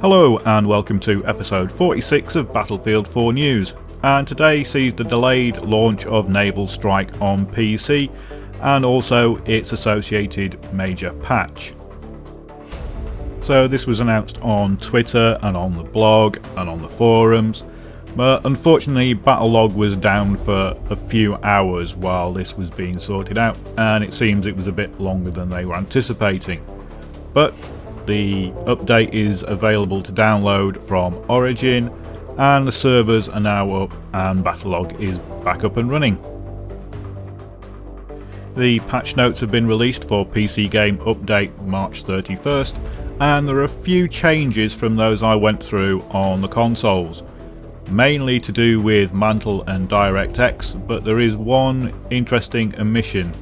Hello and welcome to episode 46 of Battlefield 4 News, and today sees the delayed launch of Naval Strike on PC and also its associated major patch. So this was announced on Twitter and on the blog and on the forums, but unfortunately Battlelog was down for a few hours while this was being sorted out, and it seems it was a bit longer than they were anticipating. But the update is available to download from Origin, and the servers are now up and Battlelog is back up and running. The patch notes have been released for PC Game Update March 31st, and there are a few changes from those I went through on the consoles, mainly to do with Mantle and DirectX, but there is one interesting omission.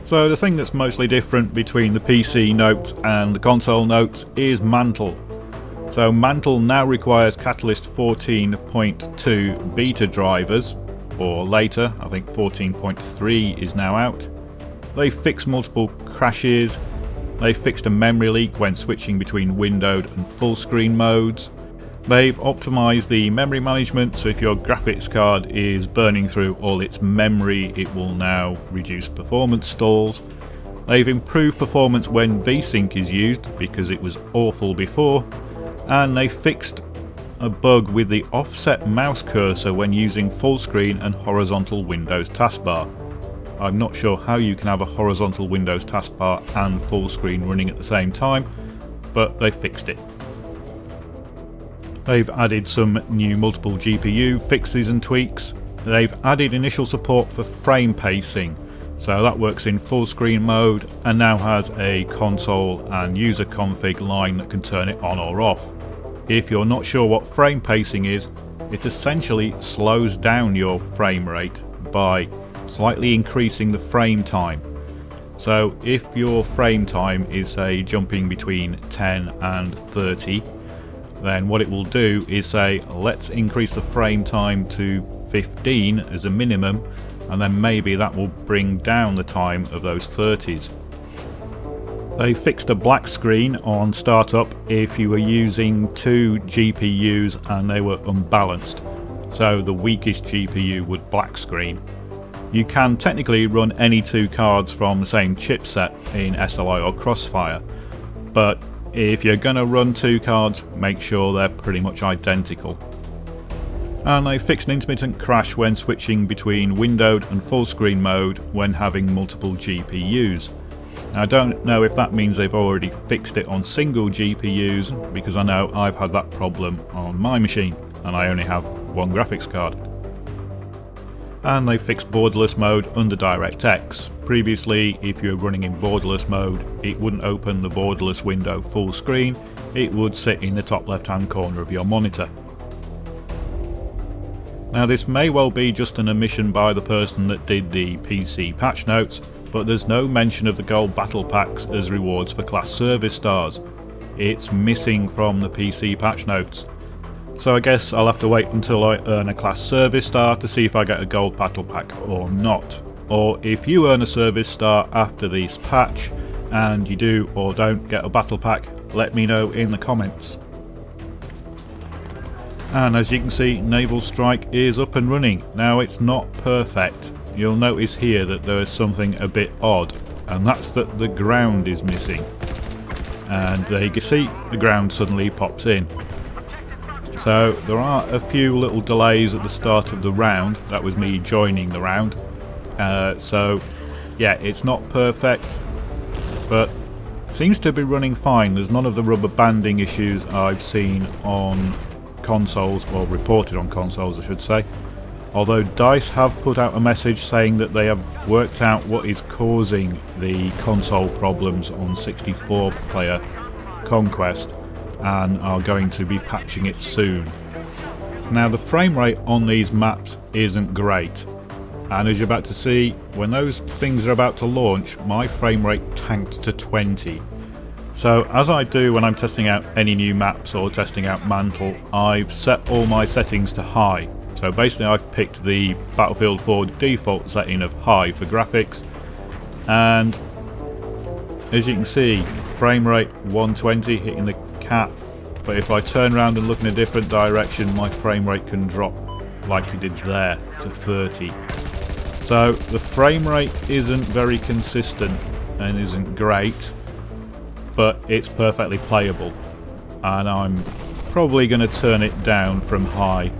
So the thing that's mostly different between the PC notes and the console notes is Mantle. So Mantle now requires Catalyst 14.2 beta drivers, or later, I think 14.3 is now out. They fixed multiple crashes, they fixed a memory leak when switching between windowed and full screen modes. They've optimised the memory management, so if your graphics card is burning through all its memory, it will now reduce performance stalls. They've improved performance when VSync is used, because it was awful before, and they fixed a bug with the offset mouse cursor when using full screen and horizontal Windows taskbar. I'm not sure how you can have a horizontal Windows taskbar and full screen running at the same time, but they fixed it. They've added some new multiple GPU fixes and tweaks. They've added initial support for frame pacing, so that works in full screen mode and now has a console and user config line that can turn it on or off. If you're not sure what frame pacing is, it essentially slows down your frame rate by slightly increasing the frame time. So if your frame time is, say, jumping between 10 and 30, then what it will do is say, let's increase the frame time to 15 as a minimum, and then maybe that will bring down the time of those 30s. They fixed a black screen on startup if you were using two GPUs and they were unbalanced, so the weakest GPU would black screen. You can technically run any two cards from the same chipset in SLI or Crossfire, but if you're going to run two cards, make sure they're pretty much identical. And they fixed an intermittent crash when switching between windowed and full screen mode when having multiple GPUs. Now, I don't know if that means they've already fixed it on single GPUs, because I know I've had that problem on my machine and I only have one graphics card. And they fixed borderless mode under DirectX. Previously, if you were running in borderless mode, it wouldn't open the borderless window full screen, it would sit in the top left hand corner of your monitor. Now, this may well be just an omission by the person that did the PC patch notes, but there's no mention of the gold battle packs as rewards for class service stars. It's missing from the PC patch notes. So I guess I'll have to wait until I earn a class service star to see if I get a gold battle pack or not. Or if you earn a service star after this patch and you do or don't get a battle pack, let me know in the comments. And as you can see, Naval Strike is up and running. Now, it's not perfect. You'll notice here that there is something a bit odd, and that's that the ground is missing. And there you can see the ground suddenly pops in. So there are a few little delays at the start of the round. That was me joining the round. So yeah, it's not perfect, but it seems to be running fine. There's none of the rubber banding issues I've seen on consoles, or reported on consoles I should say. Although DICE have put out a message saying that they have worked out what is causing the console problems on 64 player Conquest, and are going to be patching it soon. Now, the frame rate on these maps isn't great, and as you're about to see, when those things are about to launch, my frame rate tanked to 20. So as I do when I'm testing out any new maps or testing out Mantle, I've set all my settings to high. So basically I've picked the Battlefield 4 default setting of high for graphics, and As you can see, frame rate 120 hitting the cap, but if I turn around and look in a different direction, my frame rate can drop like you did there to 30. So the frame rate isn't very consistent and isn't great, but it's perfectly playable, and I'm probably going to turn it down from high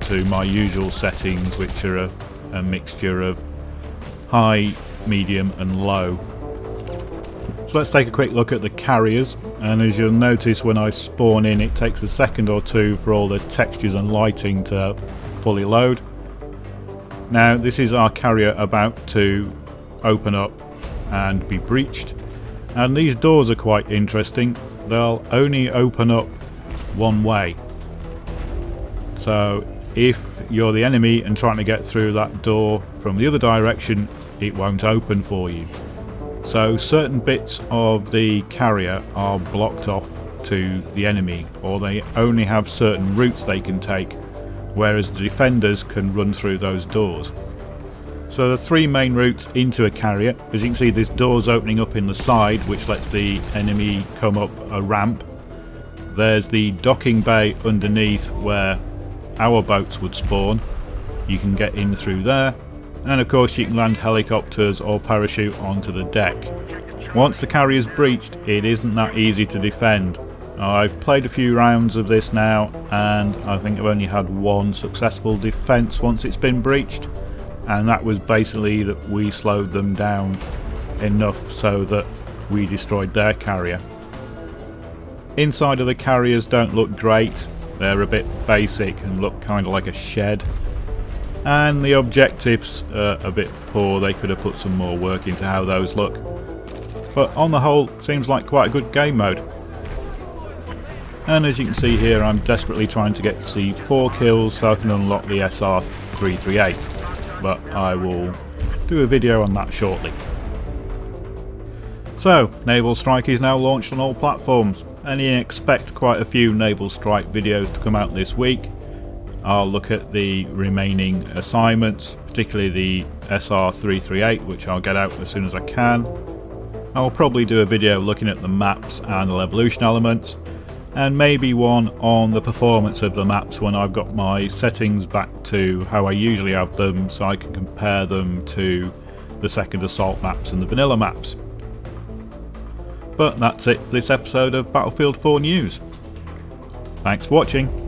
to my usual settings, which are a mixture of high, medium and low. So let's take a quick look at the carriers, and as you'll notice when I spawn in, it takes a second or two for all the textures and lighting to fully load. Now this is our carrier about to open up and be breached, and these doors are quite interesting. They'll only open up one way, so if you're the enemy and trying to get through that door from the other direction, it won't open for you. So certain bits of the carrier are blocked off to the enemy, or they only have certain routes they can take, whereas the defenders can run through those doors. So the three main routes into a carrier, as you can see, this door's opening up in the side, which lets the enemy come up a ramp. There's the docking bay underneath where our boats would spawn. You can get in through there, and of course you can land helicopters or parachute onto the deck. Once the carrier's breached, it isn't that easy to defend. I've played a few rounds of this now, and I think I've only had one successful defense once it's been breached, and that was basically that we slowed them down enough so that we destroyed their carrier. Inside of the carriers don't look great. They're a bit basic and look kind of like a shed, and the objectives are a bit poor. They could have put some more work into how those look, but on the whole seems like quite a good game mode. And as you can see here, I'm desperately trying to get to see 4 kills so I can unlock the SR338, but I will do a video on that shortly. So, Naval Strike is now launched on all platforms, and you can expect quite a few Naval Strike videos to come out this week. I'll look at the remaining assignments, particularly the SR338, which I'll get out as soon as I can. I'll probably do a video looking at the maps and the evolution elements, and maybe one on the performance of the maps when I've got my settings back to how I usually have them, so I can compare them to the second assault maps and the vanilla maps. But that's it for this episode of Battlefield 4 News. Thanks for watching.